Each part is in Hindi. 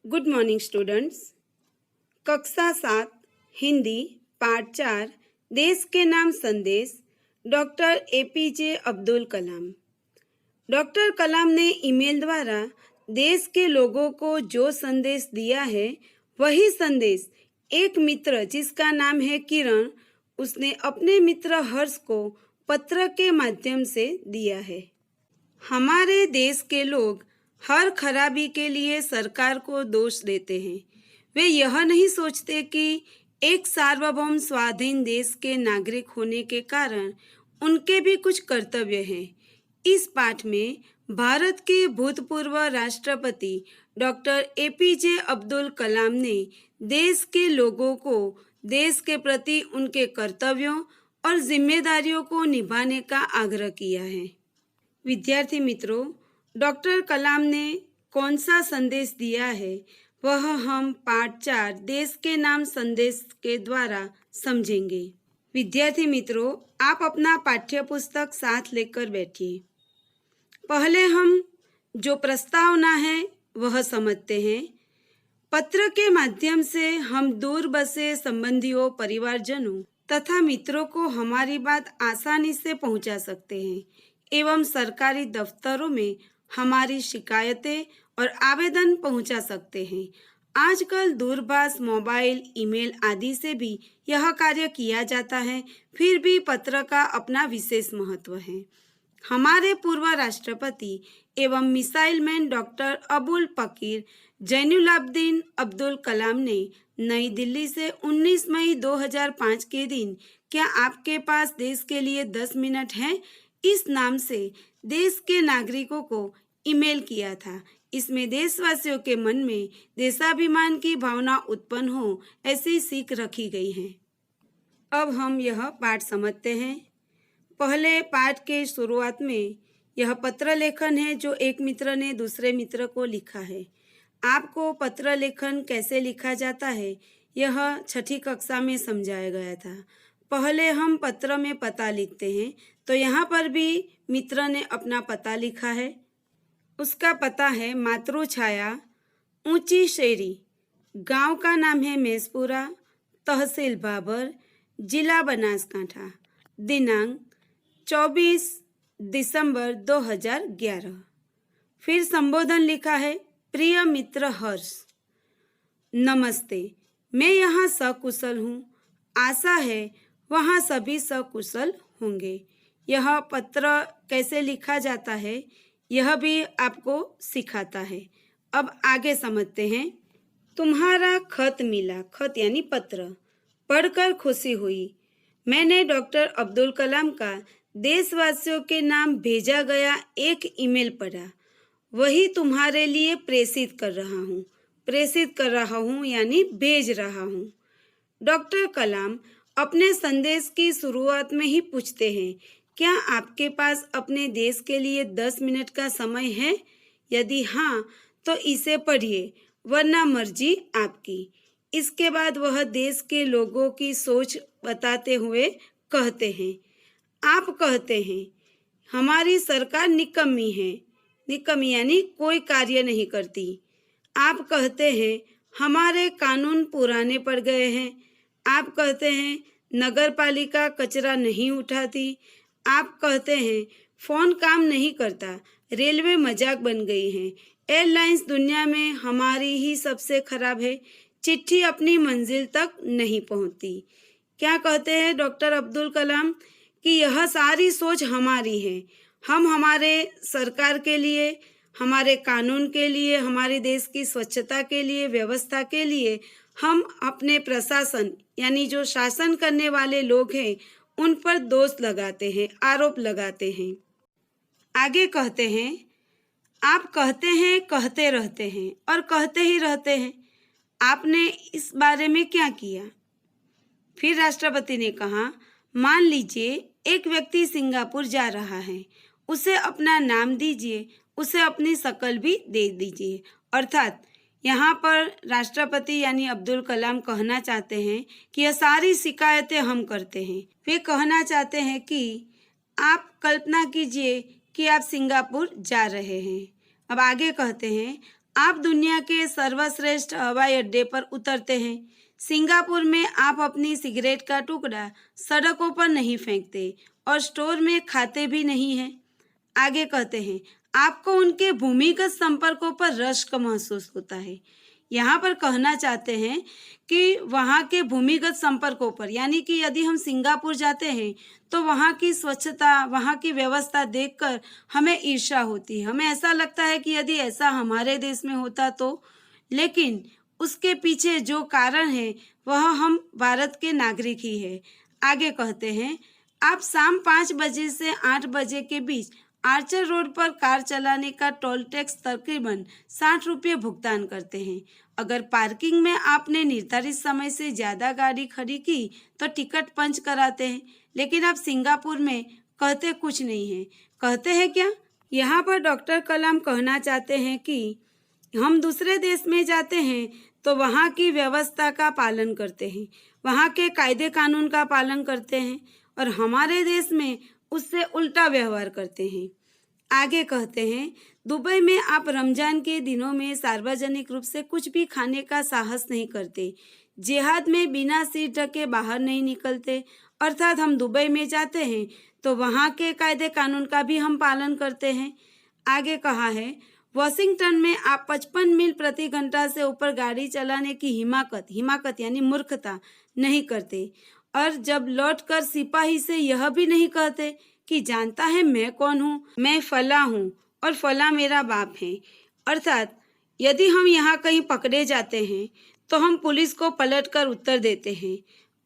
Good morning students. कक्षा 7 हिंदी पाठ 4 देश के नाम संदेश doctor APJ Abdul Kalam. Doctor कलाम ने ईमेल द्वारा देश के लोगों को जो संदेश दिया है वही संदेश एक मित्र जिसका नाम है किरण, उसने अपने मित्र हर्ष को पत्र के माध्यम से दिया है। हमारे देश के लोग हर खराबी के लिए सरकार को दोष देते हैं। वे यह नहीं सोचते कि एक सार्वभौम स्वाधीन देश के नागरिक होने के कारण उनके भी कुछ कर्तव्य हैं। इस पाठ में भारत के भूतपूर्व राष्ट्रपति डॉक्टर एपीजे अब्दुल कलाम ने देश के लोगों को देश के प्रति उनके कर्तव्यों और जिम्मेदारियों को निभाने का आग्रह किया है। विद्यार्थी मित्रों, डॉक्टर कलाम ने कौन सा संदेश दिया है वह हम पाठ 4 देश के नाम संदेश के द्वारा समझेंगे। विद्यार्थी मित्रों, आप अपना पाठ्य पुस्तक साथ लेकर बैठिए। पहले हम जो प्रस्तावना है वह समझते हैं। पत्र के माध्यम से हम दूर बसे संबंधियों, परिवारजनों तथा मित्रों को हमारी बात आसानी से पहुंचा सकते हैं एवं सरकारी दफ्तरों में हमारी शिकायतें और आवेदन पहुंचा सकते हैं। आजकल दूरभाष, मोबाइल, ईमेल आदि से भी यह कार्य किया जाता है, फिर भी पत्र का अपना विशेष महत्व है। हमारे पूर्व राष्ट्रपति एवं मिसाइल मैन डॉक्टर अबुल पकीर जैनुलाब्दीन अब्दुल कलाम ने नई दिल्ली से 19 मई 2005 के दिन क्या आपके पास देश के लिए 10 मिनट है इस नाम से देश के नागरिकों को ईमेल किया था। इसमें देशवासियों के मन में देशाभिमान की भावना उत्पन्न हो ऐसी सीख रखी गई है। अब हम यह पाठ समझते हैं। पहले पाठ के शुरुआत में यह पत्र लेखन है जो एक मित्र ने दूसरे मित्र को लिखा है। आपको पत्र लेखन कैसे लिखा जाता है यह 6ठी कक्षा में समझाया गया था। पहले हम पत्र में पता लिखते हैं, तो यहाँ पर भी मित्र ने अपना पता लिखा है। उसका पता है मातृछाया, ऊंची शेरी, गांव का नाम है मेसपुरा, तहसील बाबर, जिला बनासकांठा, दिनांक 24 दिसंबर 2011। फिर संबोधन लिखा है, प्रिय मित्र हर्ष, नमस्ते, मैं यहाँ सकुशल हूँ। आशा है वहाँ सभी सकुशल होंगे। यह पत्र कैसे लिखा जाता है यह भी आपको सिखाता है। अब आगे समझते हैं। तुम्हारा खत मिला, खत यानी पत्र, पढ़कर खुशी हुई। मैंने डॉक्टर अब्दुल कलाम का देशवासियों के नाम भेजा गया एक ईमेल पढ़ा, वही तुम्हारे लिए प्रेषित कर रहा हूँ यानी भेज रहा हूँ। डॉक्टर कलाम अपने संदेश की शुरुआत में ही पूछते हैं, क्या आपके पास अपने देश के लिए 10 मिनट का समय है? यदि हाँ तो इसे पढ़िए, वरना मर्जी आपकी। इसके बाद वह देश के लोगों की सोच बताते हुए कहते हैं, आप कहते हैं हमारी सरकार निकम्मी है, निकम्मी यानी कोई कार्य नहीं करती। आप कहते हैं हमारे कानून पुराने पड़ गए हैं। आप कहते हैं नगर पालिका कचरा नहीं उठाती। आप कहते हैं फ़ोन काम नहीं करता, रेलवे मजाक बन गई है, एयरलाइंस दुनिया में हमारी ही सबसे खराब है, चिट्ठी अपनी मंजिल तक नहीं पहुंचती। क्या कहते हैं डॉक्टर अब्दुल कलाम कि यह सारी सोच हमारी है। हम हमारे सरकार के लिए, हमारे कानून के लिए, हमारे देश की स्वच्छता के लिए, व्यवस्था के लिए हम अपने प्रशासन यानी जो शासन करने वाले लोग हैं उन पर दोष लगाते हैं, आरोप लगाते हैं। आगे कहते हैं, आप कहते हैं, कहते रहते हैं और कहते ही रहते हैं, आपने इस बारे में क्या किया? फिर राष्ट्रपति ने कहा, मान लीजिए एक व्यक्ति सिंगापुर जा रहा है, उसे अपना नाम दीजिए, उसे अपनी शक्ल भी दे दीजिए। अर्थात यहाँ पर राष्ट्रपति यानी अब्दुल कलाम कहना चाहते हैं कि यह सारी शिकायतें हम करते हैं। वे कहना चाहते हैं कि आप कल्पना कीजिए कि आप सिंगापुर जा रहे हैं। अब आगे कहते हैं, आप दुनिया के सर्वश्रेष्ठ हवाई अड्डे पर उतरते हैं। सिंगापुर में आप अपनी सिगरेट का टुकड़ा सड़कों पर नहीं फेंकते और स्टोर में खाते भी नहीं हैं। आगे कहते हैं, आपको उनके भूमिगत संपर्कों पर रश्क महसूस होता है। यहाँ पर कहना चाहते हैं कि वहाँ के भूमिगत संपर्कों पर, यानी कि यदि हम सिंगापुर जाते हैं तो वहाँ की स्वच्छता, वहाँ की व्यवस्था देखकर हमें ईर्ष्या होती है। हमें ऐसा लगता है कि यदि ऐसा हमारे देश में होता तो, लेकिन उसके पीछे जो कारण है वह हम भारत के नागरिक ही है। आगे कहते हैं, आप शाम 5 बजे से 8 बजे के बीच आर्चर रोड पर कार चलाने का टोल टैक्स तकरीबन 60 रुपये भुगतान करते हैं। अगर पार्किंग में आपने निर्धारित समय से ज़्यादा गाड़ी खड़ी की तो टिकट पंच कराते हैं, लेकिन आप सिंगापुर में कहते कुछ नहीं है। कहते हैं क्या? यहाँ पर डॉक्टर कलाम कहना चाहते हैं कि हम दूसरे देश में जाते हैं तो वहाँ की व्यवस्था का पालन करते हैं, वहाँ के कायदे कानून का पालन करते हैं, और हमारे देश में उससे उल्टा व्यवहार करते हैं। आगे कहते हैं, दुबई में आप रमजान के दिनों में सार्वजनिक रूप से कुछ भी खाने का साहस नहीं करते। जिहाद में बिना सिर ढके बाहर नहीं निकलते। अर्थात हम दुबई में जाते हैं तो वहाँ के कायदे कानून का भी हम पालन करते हैं। आगे कहा है, वॉशिंगटन में आप 55 मील प्रति घंटा से ऊपर गाड़ी चलाने की हिमाकत यानी मूर्खता नहीं करते, और जब लौटकर सिपाही से यह भी नहीं कहते कि जानता है मैं कौन हूँ, मैं फला हूँ और फला मेरा बाप है। अर्थात यदि हम यहाँ कहीं पकड़े जाते हैं तो हम पुलिस को पलटकर उत्तर देते हैं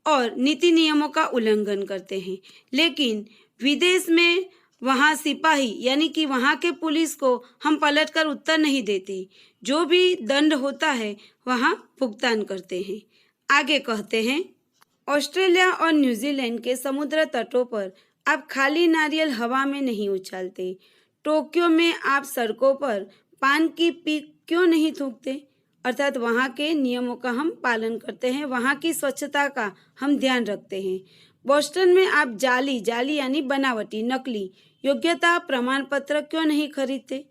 और नीति नियमों का उल्लंघन करते हैं, लेकिन विदेश में वहाँ सिपाही यानी कि वहाँ के पुलिस को हम पलटकर उत्तर नहीं देते। जो भी दंड होता है वहाँ भुगतान करते हैं। आगे कहते हैं, ऑस्ट्रेलिया और न्यूजीलैंड के समुद्र तटों पर आप खाली नारियल हवा में नहीं उछालते। टोक्यो में आप सड़कों पर पान की पीक क्यों नहीं थूकते? अर्थात वहाँ के नियमों का हम पालन करते हैं, वहाँ की स्वच्छता का हम ध्यान रखते हैं। बोस्टन में आप जाली यानी बनावटी, नकली योग्यता प्रमाण पत्र क्यों नहीं खरीदते?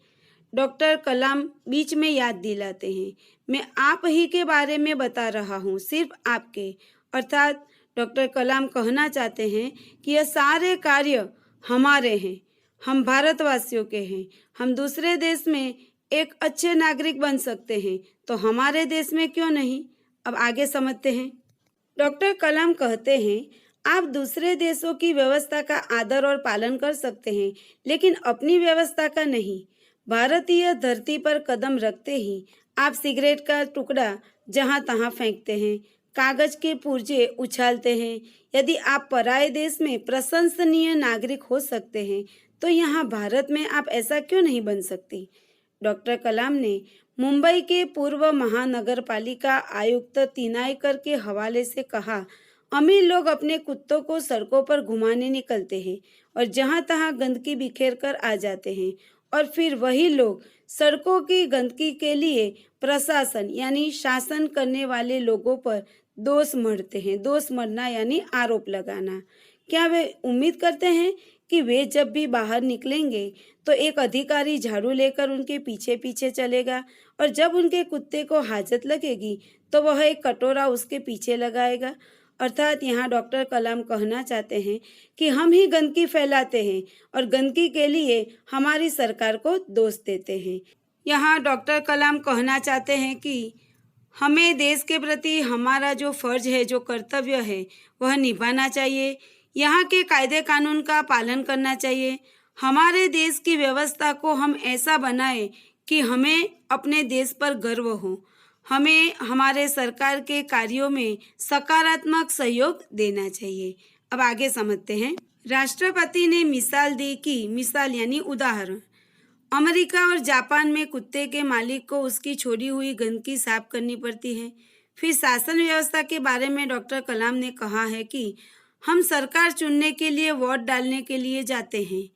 डॉक्टर कलाम बीच में याद दिलाते हैं, मैं आप ही के बारे में बता रहा हूँ, सिर्फ आपके। अर्थात डॉक्टर कलाम कहना चाहते हैं कि यह सारे कार्य हमारे हैं, हम भारतवासियों के हैं। हम दूसरे देश में एक अच्छे नागरिक बन सकते हैं तो हमारे देश में क्यों नहीं? अब आगे समझते हैं। डॉक्टर कलाम कहते हैं, आप दूसरे देशों की व्यवस्था का आदर और पालन कर सकते हैं, लेकिन अपनी व्यवस्था का नहीं। भारतीय धरती पर कदम रखते ही आप सिगरेट का टुकड़ा जहां तहां फेंकते हैं, कागज के पुर्जे उछालते हैं। यदि आप पराये देश में प्रशंसनीय नागरिक हो सकते हैं तो यहाँ भारत में आप ऐसा क्यों नहीं बन सकती? डॉक्टर कलाम ने मुंबई के पूर्व महानगर पालिका आयुक्त तिनायकर के हवाले से कहा, अमीर लोग अपने कुत्तों को सड़कों पर घुमाने निकलते हैं और जहां तहां गंदगी बिखेर कर आ जाते हैं, और फिर वही लोग सड़कों की गंदगी के लिए प्रशासन यानी शासन करने वाले लोगों पर दोष मढ़ते हैं। दोष मढ़ना यानी आरोप लगाना। क्या वे उम्मीद करते हैं कि वे जब भी बाहर निकलेंगे तो एक अधिकारी झाड़ू लेकर उनके पीछे पीछे चलेगा, और जब उनके कुत्ते को हाजत लगेगी तो वह एक कटोरा उसके पीछे लगाएगा? अर्थात यहाँ डॉक्टर कलाम कहना चाहते हैं कि हम ही गंदगी फैलाते हैं और गंदगी के लिए हमारी सरकार को दोष देते हैं। यहाँ डॉक्टर कलाम कहना चाहते हैं कि हमें देश के प्रति हमारा जो फर्ज है, जो कर्तव्य है, वह निभाना चाहिए। यहाँ के कायदे कानून का पालन करना चाहिए। हमारे देश की व्यवस्था को हम ऐसा बनाएं कि हमें अपने देश पर गर्व हो। हमें हमारे सरकार के कार्यों में सकारात्मक सहयोग देना चाहिए। अब आगे समझते हैं। राष्ट्रपति ने मिसाल दी कि मिसाल यानी उदाहरण, अमेरिका और जापान में कुत्ते के मालिक को उसकी छोड़ी हुई गंदगी साफ करनी पड़ती है। फिर शासन व्यवस्था के बारे में डॉक्टर कलाम ने कहा है कि हम सरकार चुनने के लिए वोट डालने के लिए जाते हैं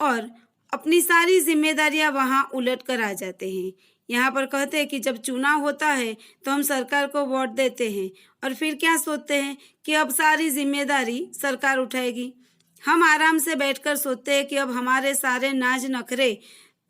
और अपनी सारी जिम्मेदारियां वहां उलट कर आ जाते हैं। यहाँ पर कहते हैं कि जब चुनाव होता है तो हम सरकार को वोट देते हैं और फिर क्या सोचते हैं कि अब सारी जिम्मेदारी सरकार उठाएगी। हम आराम से बैठकर सोचते हैं कि अब हमारे सारे नाज नखरे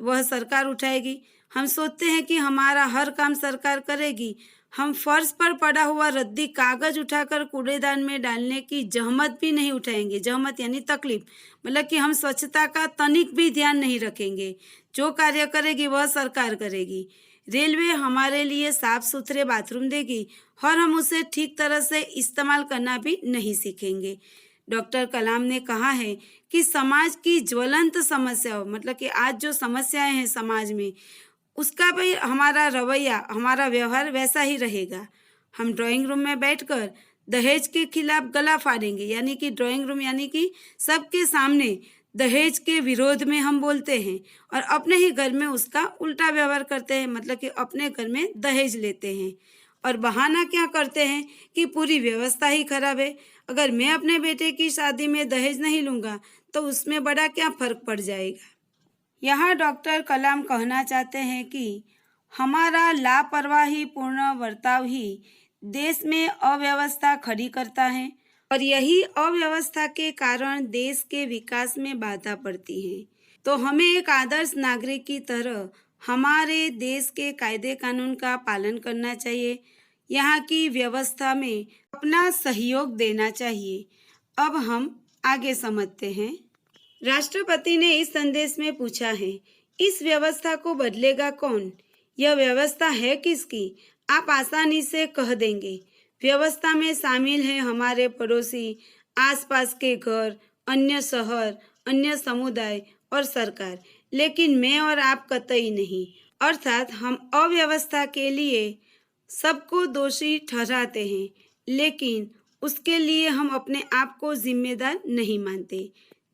वह सरकार उठाएगी। हम सोचते हैं कि हमारा हर काम सरकार करेगी। हम फर्श पर पड़ा हुआ रद्दी कागज उठाकर कूड़ेदान में डालने की जहमत भी नहीं उठाएंगे। जहमत यानी तकलीफ, मतलब कि हम स्वच्छता का तनिक भी ध्यान नहीं रखेंगे। जो कार्य करेगी वह सरकार करेगी। रेलवे हमारे लिए साफ सुथरे बाथरूम देगी और हम उसे ठीक तरह से इस्तेमाल करना भी नहीं सीखेंगे। डॉक्टर कलाम ने कहा है कि समाज की ज्वलंत समस्याओं, मतलब कि आज जो समस्याएं हैं समाज में, उसका भी हमारा रवैया, हमारा व्यवहार वैसा ही रहेगा। हम ड्राइंग रूम में बैठकर दहेज के खिलाफ गला फाड़ेंगे, यानी कि ड्राइंग रूम यानी कि सबके सामने दहेज के विरोध में हम बोलते हैं और अपने ही घर में उसका उल्टा व्यवहार करते हैं, मतलब कि अपने घर में दहेज लेते हैं और बहाना क्या करते हैं कि पूरी व्यवस्था ही खराब है। अगर मैं अपने बेटे की शादी में दहेज नहीं लूँगा तो उसमें बड़ा क्या फर्क पड़ जाएगा। यहाँ डॉक्टर कलाम कहना चाहते हैं कि हमारा लापरवाही पूर्ण बर्ताव ही देश में अव्यवस्था खड़ी करता है और यही अव्यवस्था के कारण देश के विकास में बाधा पड़ती है। तो हमें एक आदर्श नागरिक की तरह हमारे देश के कायदे कानून का पालन करना चाहिए, यहाँ की व्यवस्था में अपना सहयोग देना चाहिए। अब हम आगे समझते हैं। राष्ट्रपति ने इस संदेश में पूछा है, इस व्यवस्था को बदलेगा कौन? यह व्यवस्था है किसकी? आप आसानी से कह देंगे। व्यवस्था में शामिल है हमारे पड़ोसी, आसपास के घर, अन्य शहर, अन्य समुदाय और सरकार, लेकिन मैं और आप कतई नहीं। अर्थात हम अव्यवस्था के लिए सबको दोषी ठहराते हैं, लेकिन उसके लिए हम अपने आप को जिम्मेदार नहीं मानते।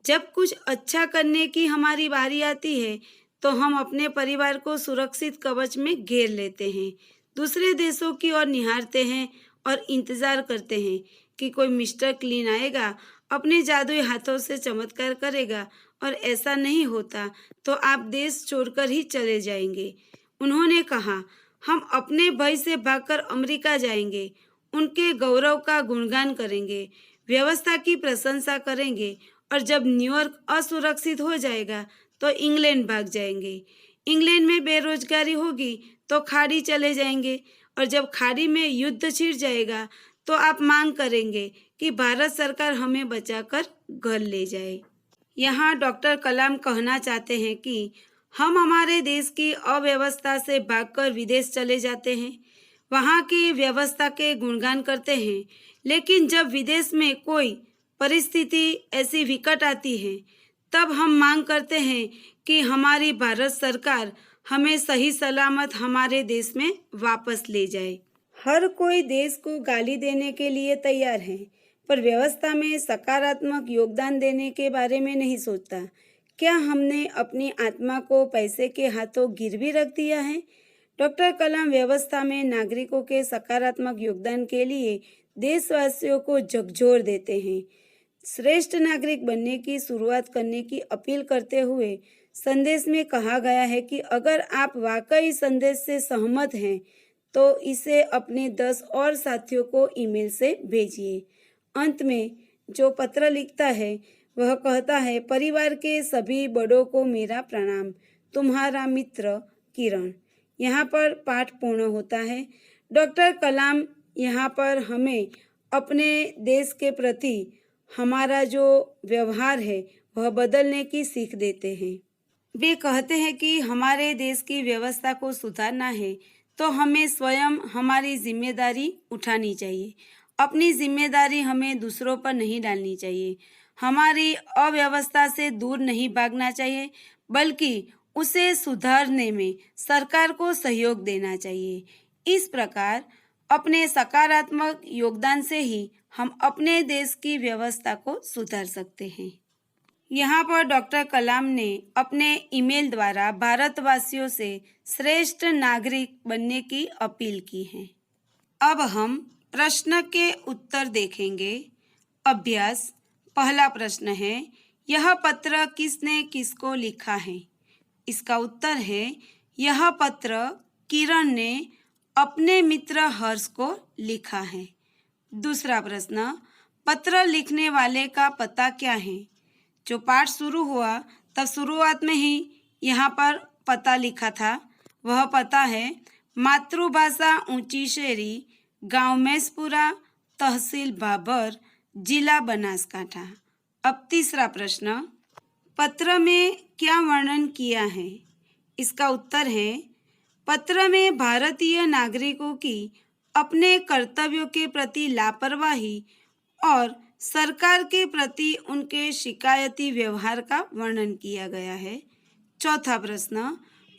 जब कुछ अच्छा करने की हमारी बारी आती है तो हम अपने परिवार को सुरक्षित कवच में घेर लेते हैं, दूसरे देशों की ओर निहारते हैं और इंतजार करते हैं कि कोई मिस्टर क्लीन आएगा, अपने जादुई हाथों से चमत्कार करेगा, और ऐसा नहीं होता तो आप देश छोड़कर ही चले जाएंगे। उन्होंने कहा, हम अपने भय से भागकर अमेरिका जाएंगे, उनके गौरव का गुणगान करेंगे, व्यवस्था की प्रशंसा करेंगे, और जब न्यूयॉर्क असुरक्षित हो जाएगा तो इंग्लैंड भाग जाएंगे। इंग्लैंड में बेरोजगारी होगी तो खाड़ी चले जाएंगे, और जब खाड़ी में युद्ध छिड़ जाएगा तो आप मांग करेंगे कि भारत सरकार हमें बचाकर घर ले जाए। यहाँ डॉक्टर कलाम कहना चाहते हैं कि हम हमारे देश की अव्यवस्था से भागकर विदेश चले जाते हैं, वहाँ की व्यवस्था के गुणगान करते हैं, लेकिन जब विदेश में कोई परिस्थिति ऐसी विकट आती है तब हम मांग करते हैं कि हमारी भारत सरकार हमें सही सलामत हमारे देश में वापस ले जाए। हर कोई देश को गाली देने के लिए तैयार है, पर व्यवस्था में सकारात्मक योगदान देने के बारे में नहीं सोचता। क्या हमने अपनी आत्मा को पैसे के हाथों गिरवी रख दिया है? डॉक्टर कलाम व्यवस्था में नागरिकों के सकारात्मक योगदान के लिए देशवासियों को झकझोर देते हैं। श्रेष्ठ नागरिक बनने की शुरुआत करने की अपील करते हुए संदेश में कहा गया है कि अगर आप वाकई संदेश से सहमत हैं तो इसे अपने 10 और साथियों को ईमेल से भेजिए। अंत में जो पत्र लिखता है वह कहता है, परिवार के सभी बड़ों को मेरा प्रणाम, तुम्हारा मित्र किरण। यहाँ पर पाठ पूर्ण होता है। डॉक्टर कलाम यहाँ पर हमें अपने देश के प्रति हमारा जो व्यवहार है वह बदलने की सीख देते हैं। वे कहते हैं कि हमारे देश की व्यवस्था को सुधारना है तो हमें स्वयं हमारी जिम्मेदारी उठानी चाहिए। अपनी जिम्मेदारी हमें दूसरों पर नहीं डालनी चाहिए। हमारी अव्यवस्था से दूर नहीं भागना चाहिए, बल्कि उसे सुधारने में सरकार को सहयोग देना चाहिए। इस प्रकार अपने सकारात्मक योगदान से ही हम अपने देश की व्यवस्था को सुधार सकते हैं। यहाँ पर डॉक्टर कलाम ने अपने ईमेल द्वारा भारतवासियों से श्रेष्ठ नागरिक बनने की अपील की है। अब हम प्रश्न के उत्तर देखेंगे। अभ्यास पहला प्रश्न है, यह पत्र किसने किसको लिखा है? इसका उत्तर है, यह पत्र किरण ने अपने मित्र हर्ष को लिखा है। दूसरा प्रश्न, पत्र लिखने वाले का पता क्या है? जो पाठ शुरू हुआ तब शुरुआत में ही यहाँ पर पता लिखा था वह पता है मातृभाषा ऊंची शेरी, गांव मैसपुरा, तहसील बाबर, जिला बनासकांठा। अब तीसरा प्रश्न, पत्र में क्या वर्णन किया है? इसका उत्तर है पत्र में भारतीय नागरिकों की अपने कर्तव्यों के प्रति लापरवाही और सरकार के प्रति उनके शिकायती व्यवहार का वर्णन किया गया है। चौथा प्रश्न,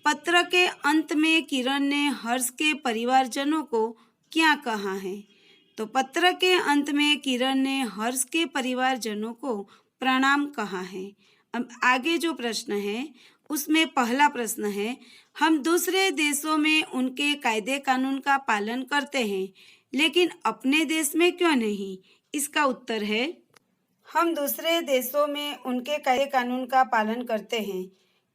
पत्र के अंत में किरण ने हर्ष के परिवारजनों को क्या कहा है? तो पत्र के अंत में किरण ने हर्ष के परिवारजनों को प्रणाम कहा है। अब आगे जो प्रश्न है उसमें पहला प्रश्न है, हम दूसरे देशों में उनके कायदे कानून का पालन करते हैं लेकिन अपने देश में क्यों नहीं? इसका उत्तर है, हम दूसरे देशों में उनके कायदे कानून का पालन करते हैं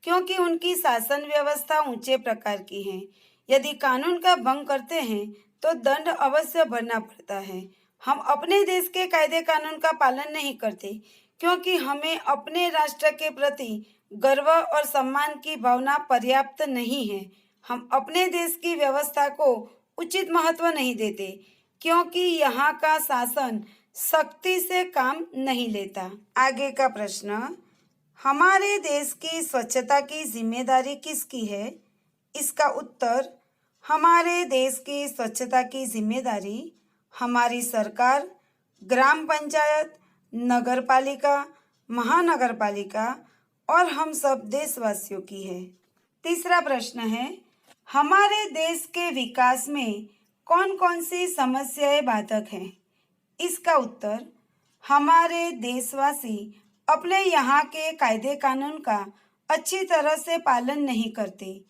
क्योंकि उनकी शासन व्यवस्था ऊंचे प्रकार की है। यदि कानून का भंग करते हैं तो दंड अवश्य भरना पड़ता है। हम अपने देश के कायदे कानून का पालन नहीं करते क्योंकि हमें अपने राष्ट्र के प्रति गर्व और सम्मान की भावना पर्याप्त नहीं है। हम अपने देश की व्यवस्था को उचित महत्व नहीं देते क्योंकि यहाँ का शासन सख्ती से काम नहीं लेता। आगे का प्रश्न, हमारे देश की स्वच्छता की जिम्मेदारी किसकी है? इसका उत्तर, हमारे देश की स्वच्छता की जिम्मेदारी हमारी सरकार, ग्राम पंचायत, नगर पालिका, महानगर पालिका और हम सब देशवासियों की है। तीसरा प्रश्न है, हमारे देश के विकास में कौन कौन सी समस्याएं बाधक हैं? इसका उत्तर, हमारे देशवासी अपने यहाँ के कायदे कानून का अच्छी तरह से पालन नहीं करते।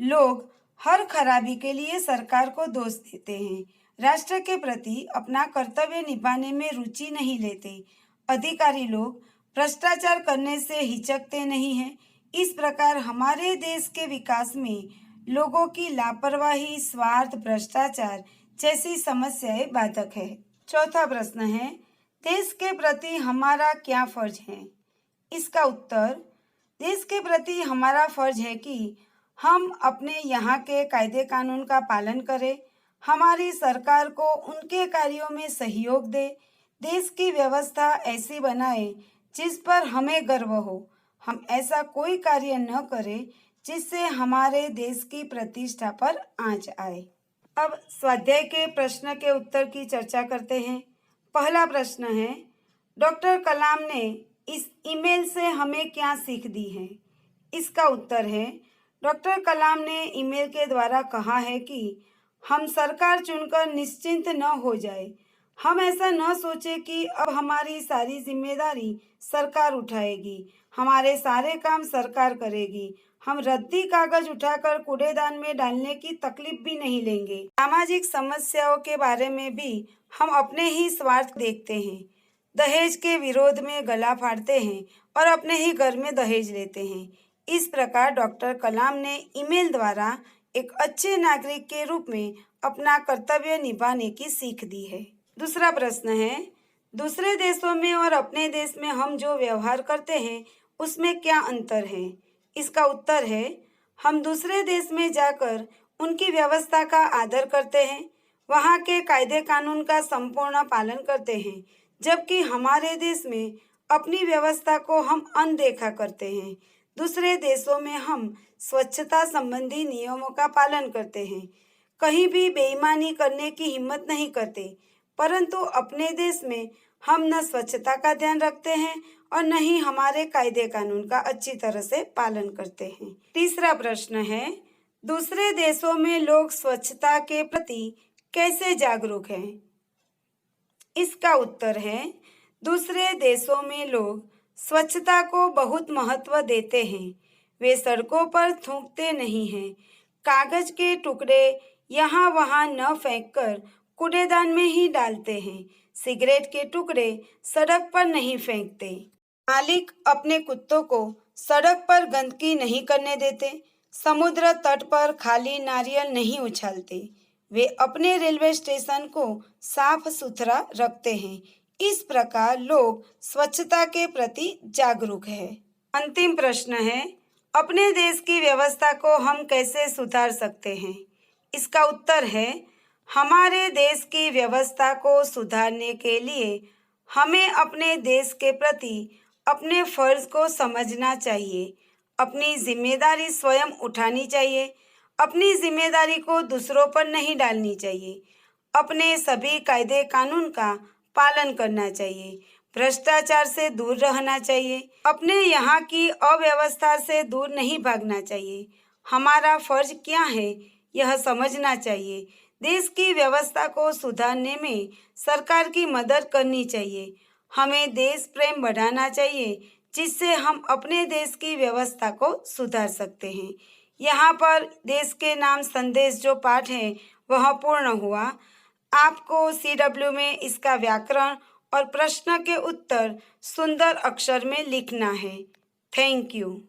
लोग हर खराबी के लिए सरकार को दोष देते हैं। राष्ट्र के प्रति अपना कर्तव्य निभाने में रुचि नहीं लेते। अधिकारी लोग भ्रष्टाचार करने से हिचकते नहीं हैं। इस प्रकार हमारे देश के विकास में लोगों की लापरवाही, स्वार्थ, भ्रष्टाचार जैसी समस्याएं बाधक है। चौथा प्रश्न है, देश के प्रति हमारा क्या फर्ज है? इसका उत्तर, देश के प्रति हमारा फर्ज है कि हम अपने यहाँ के कायदे कानून का पालन करें, हमारी सरकार को उनके कार्यों में सहयोग दे, देश की व्यवस्था ऐसी बनाए जिस पर हमें गर्व हो। हम ऐसा कोई कार्य न करें जिससे हमारे देश की प्रतिष्ठा पर आंच आए। अब स्वाध्याय के प्रश्न के उत्तर की चर्चा करते हैं। पहला प्रश्न है, डॉक्टर कलाम ने इस ईमेल से हमें क्या सीख दी है? इसका उत्तर है, डॉक्टर कलाम ने ईमेल के द्वारा कहा है कि हम सरकार चुनकर निश्चिंत न हो जाए। हम ऐसा न सोचें कि अब हमारी सारी जिम्मेदारी सरकार उठाएगी, हमारे सारे काम सरकार करेगी। हम रद्दी कागज उठाकर कूड़ेदान में डालने की तकलीफ भी नहीं लेंगे। सामाजिक समस्याओं के बारे में भी हम अपने ही स्वार्थ देखते हैं। दहेज के विरोध में गला फाड़ते हैं और अपने ही घर में दहेज लेते हैं। इस प्रकार डॉक्टर कलाम ने ईमेल द्वारा एक अच्छे नागरिक के रूप में अपना कर्तव्य निभाने की सीख दी है। दूसरा प्रश्न है, दूसरे देशों में और अपने देश में हम जो व्यवहार करते हैं उसमें क्या अंतर है? इसका उत्तर है, हम दूसरे देश में जाकर उनकी व्यवस्था का आदर करते हैं, वहाँ के कायदे कानून का संपूर्ण पालन करते हैं, जबकि हमारे देश में अपनी व्यवस्था को हम अनदेखा करते हैं। दूसरे देशों में हम स्वच्छता संबंधी नियमों का पालन करते हैं, कहीं भी बेईमानी करने की हिम्मत नहीं करते, परंतु अपने देश में हम न स्वच्छता का ध्यान रखते हैं और न ही हमारे कायदे कानून का अच्छी तरह से पालन करते हैं। तीसरा प्रश्न है, दूसरे देशों में लोग स्वच्छता के प्रति कैसे जागरूक हैं? इसका उत्तर है, दूसरे देशों में लोग स्वच्छता को बहुत महत्व देते हैं। वे सड़कों पर थूकते नहीं हैं, कागज के टुकड़े यहाँ वहाँ न फेंककर कूड़ेदान में ही डालते हैं, सिगरेट के टुकड़े सड़क पर नहीं फेंकते। मालिक अपने कुत्तों को सड़क पर गंदगी नहीं करने देते, समुद्र तट पर खाली नारियल नहीं उछालते। वे अपने रेलवे स्टेशन को साफ सुथरा रखते हैं। इस प्रकार लोग स्वच्छता के प्रति जागरूक है। अंतिम प्रश्न है, अपने देश की व्यवस्था को हम कैसे सुधार सकते हैं? इसका उत्तर है, हमारे देश की व्यवस्था को सुधारने के लिए हमें अपने देश के प्रति अपने फर्ज को समझना चाहिए, अपनी जिम्मेदारी स्वयं उठानी चाहिए, अपनी जिम्मेदारी को दूसरों पर नहीं डालनी चाहिए, अपने सभी कायदे कानून का पालन करना चाहिए, भ्रष्टाचार से दूर रहना चाहिए, अपने यहाँ की अव्यवस्था से दूर नहीं भागना चाहिए। हमारा फर्ज क्या है, यह समझना चाहिए। देश की व्यवस्था को सुधारने में सरकार की मदद करनी चाहिए। हमें देश प्रेम बढ़ाना चाहिए, जिससे हम अपने देश की व्यवस्था को सुधार सकते हैं। यहाँ पर देश के नाम संदेश जो पाठ है वह पूर्ण हुआ। आपको CW में इसका व्याकरण और प्रश्न के उत्तर सुंदर अक्षर में लिखना है। Thank you.